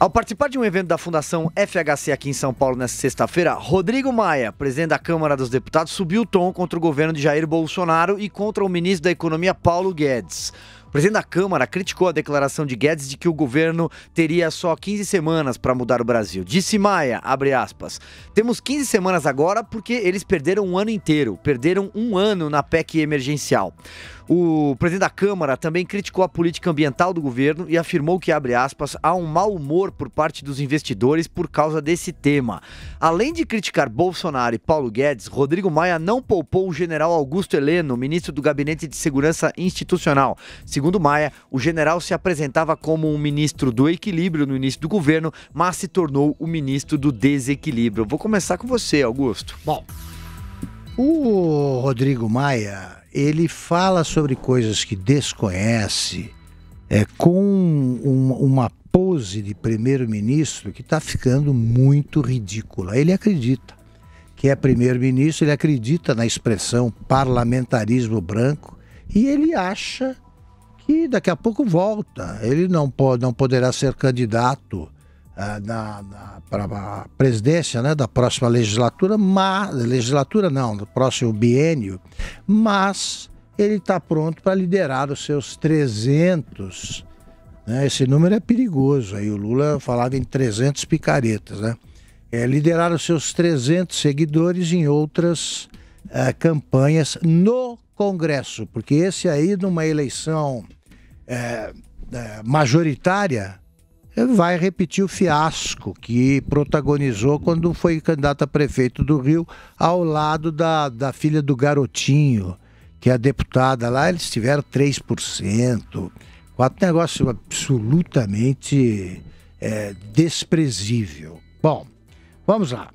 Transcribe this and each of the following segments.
Ao participar de um evento da Fundação FHC aqui em São Paulo nesta sexta-feira, Rodrigo Maia, presidente da Câmara dos Deputados, subiu o tom contra o governo de Jair Bolsonaro e contra o ministro da Economia, Paulo Guedes. O presidente da Câmara criticou a declaração de Guedes de que o governo teria só 15 semanas para mudar o Brasil. Disse Maia, abre aspas, temos 15 semanas agora porque eles perderam um ano inteiro, perderam um ano na PEC emergencial. O presidente da Câmara também criticou a política ambiental do governo e afirmou que, abre aspas, há um mau humor por parte dos investidores por causa desse tema. Além de criticar Bolsonaro e Paulo Guedes, Rodrigo Maia não poupou o general Augusto Heleno, ministro do Gabinete de Segurança Institucional. Segundo Maia, o general se apresentava como um ministro do equilíbrio no início do governo, mas se tornou o ministro do desequilíbrio. Vou começar com você, Augusto. Bom, o Rodrigo Maia, ele fala sobre coisas que desconhece, com uma pose de primeiro-ministro que está ficando muito ridícula. Ele acredita que é primeiro-ministro, ele acredita na expressão parlamentarismo branco e ele acha que daqui a pouco volta. Ele não poderá ser candidato para a presidência, né, da próxima legislatura, do próximo biênio, mas ele está pronto para liderar os seus 300, né, esse número é perigoso, aí o Lula falava em 300 picaretas, né, liderar os seus 300 seguidores em outras campanhas no Congresso, porque esse aí, numa eleição majoritária, vai repetir o fiasco que protagonizou quando foi candidato a prefeito do Rio ao lado da filha do Garotinho, que é a deputada lá, eles tiveram 3%, negócio absolutamente desprezível. Bom, vamos lá.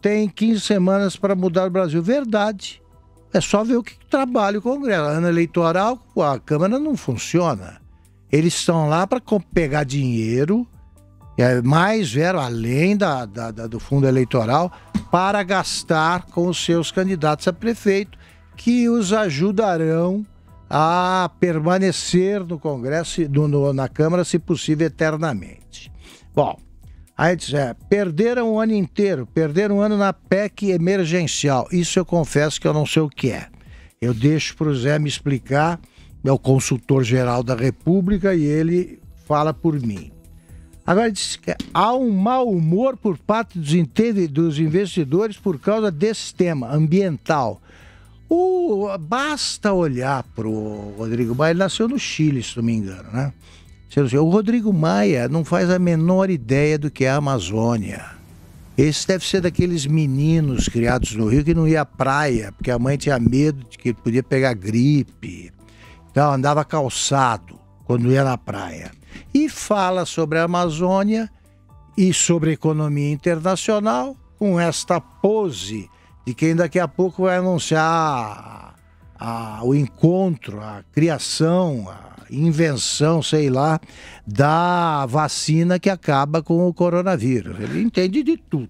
Tem 15 semanas para mudar o Brasil. Verdade. É só ver o que trabalha o Congresso. Ano eleitoral, a Câmara não funciona. Eles estão lá para pegar dinheiro, mais além do fundo eleitoral, para gastar com os seus candidatos a prefeito, que os ajudarão a permanecer no Congresso, na Câmara, se possível, eternamente. Bom, aí diz, perderam o ano inteiro, perderam um ano na PEC emergencial. Isso eu confesso que eu não sei o que é. Eu deixo para o Zé me explicar. É o consultor-geral da República e ele fala por mim. Agora, diz que há um mau humor por parte dos investidores por causa desse tema ambiental. Basta olhar para o Rodrigo Maia, ele nasceu no Chile, se não me engano, né? O Rodrigo Maia não faz a menor ideia do que é a Amazônia. Esse deve ser daqueles meninos criados no Rio que não ia à praia, porque a mãe tinha medo de que ele podia pegar gripe. Então andava calçado quando ia na praia. E fala sobre a Amazônia e sobre a economia internacional com esta pose de quem daqui a pouco vai anunciar o encontro, a criação, a invenção, sei lá, da vacina que acaba com o coronavírus. Ele entende de tudo.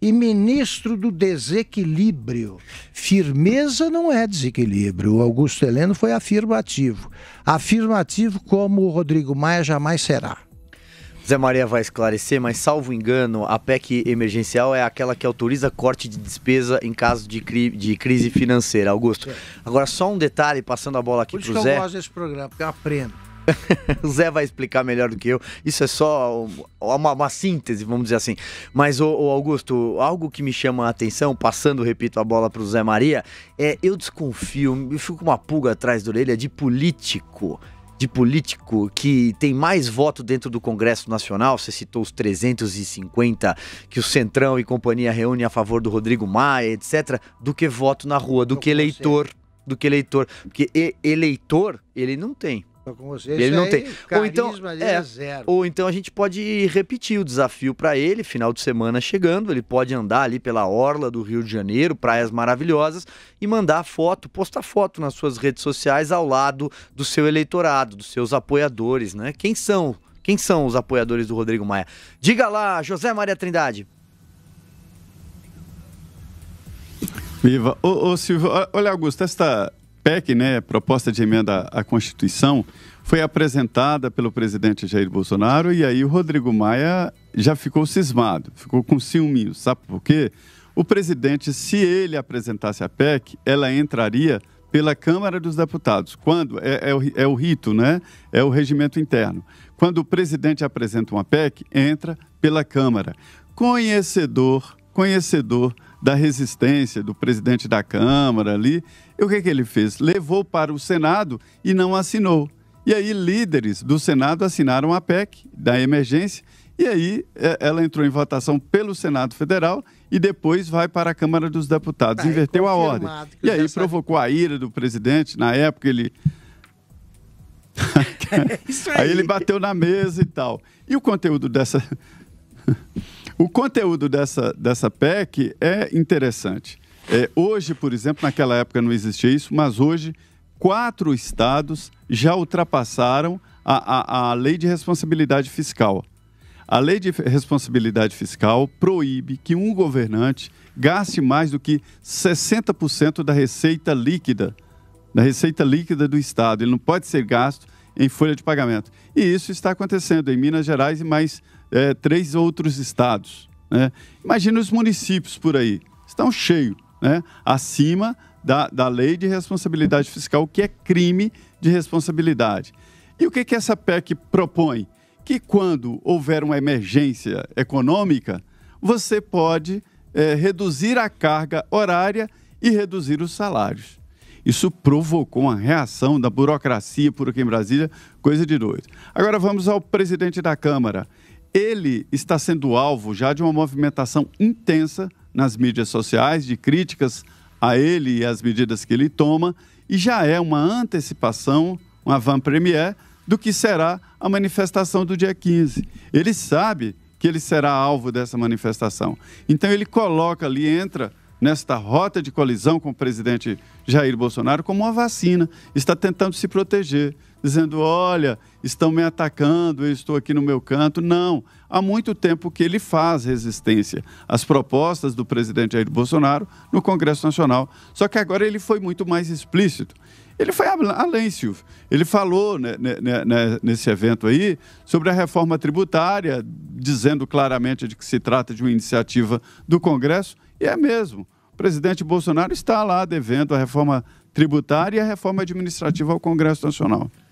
E ministro do desequilíbrio. Firmeza não é desequilíbrio. O Augusto Heleno foi afirmativo. Afirmativo como o Rodrigo Maia jamais será. Zé Maria vai esclarecer, mas salvo engano, a PEC emergencial é aquela que autoriza corte de despesa em caso de crise financeira. Augusto, agora só um detalhe, passando a bola aqui para o Zé. Por isso que eu gosto desse programa, porque eu aprendo. O Zé vai explicar melhor do que eu. Isso é só uma síntese, vamos dizer assim. Mas, o Augusto, algo que me chama a atenção, passando, repito, a bola para o Zé Maria, eu desconfio, eu fico com uma pulga atrás da orelha de político que tem mais voto dentro do Congresso Nacional, você citou os 350 que o Centrão e companhia reúnem a favor do Rodrigo Maia, etc., do que voto na rua, do que eleitor. Porque eleitor, ele não tem. Com você, ele não tem. Zero. Ou então a gente pode repetir o desafio para ele, final de semana chegando, ele pode andar ali pela orla do Rio de Janeiro, praias maravilhosas, e mandar foto, postar foto nas suas redes sociais ao lado do seu eleitorado, dos seus apoiadores, né? Quem são os apoiadores do Rodrigo Maia? Diga lá, José Maria Trindade. Viva. Ô Silvio, olha, Augusto, esta PEC, né, proposta de emenda à Constituição, foi apresentada pelo presidente Jair Bolsonaro e aí o Rodrigo Maia já ficou cismado, ficou com ciúminho. Sabe por quê? O presidente, se ele apresentasse a PEC, ela entraria pela Câmara dos Deputados. Quando é o rito, né? É o regimento interno. Quando o presidente apresenta uma PEC, entra pela Câmara. Conhecedor da resistência do presidente da Câmara ali, e o que ele fez? Levou para o Senado e não assinou. E aí líderes do Senado assinaram a PEC da emergência, e aí ela entrou em votação pelo Senado Federal e depois vai para a Câmara dos Deputados. Inverteu a ordem. E aí provocou a ira do presidente. Na época ele... aí ele bateu na mesa e tal. E o conteúdo dessa... o conteúdo dessa PEC é interessante. Hoje, por exemplo, naquela época não existia isso, mas hoje 4 estados já ultrapassaram a lei de responsabilidade fiscal. A lei de responsabilidade fiscal proíbe que um governante gaste mais do que 60% da receita líquida do Estado. Ele não pode ser gasto em folha de pagamento. E isso está acontecendo em Minas Gerais e mais 3 outros estados, né? Imagina os municípios por aí, estão cheios, né? Acima da lei de responsabilidade fiscal, que é crime de responsabilidade. E o que essa PEC propõe? Que quando houver uma emergência econômica, você pode reduzir a carga horária e reduzir os salários. Isso provocou uma reação da burocracia por aqui em Brasília, coisa de doido. Agora vamos ao presidente da Câmara. Ele está sendo alvo já de uma movimentação intensa nas mídias sociais, de críticas a ele e as medidas que ele toma, e já é uma antecipação, uma avant-première, do que será a manifestação do dia 15. Ele sabe que ele será alvo dessa manifestação. Então ele coloca ali, entra nesta rota de colisão com o presidente Jair Bolsonaro como uma vacina, está tentando se proteger, dizendo, olha, estão me atacando, eu estou aqui no meu canto. Não, há muito tempo que ele faz resistência às propostas do presidente Jair Bolsonaro no Congresso Nacional, só que agora ele foi muito mais explícito. Ele foi além, Silvio. Ele falou nesse evento aí sobre a reforma tributária, dizendo claramente de que se trata de uma iniciativa do Congresso, e é mesmo. O presidente Bolsonaro está lá devendo a reforma tributária e a reforma administrativa ao Congresso Nacional.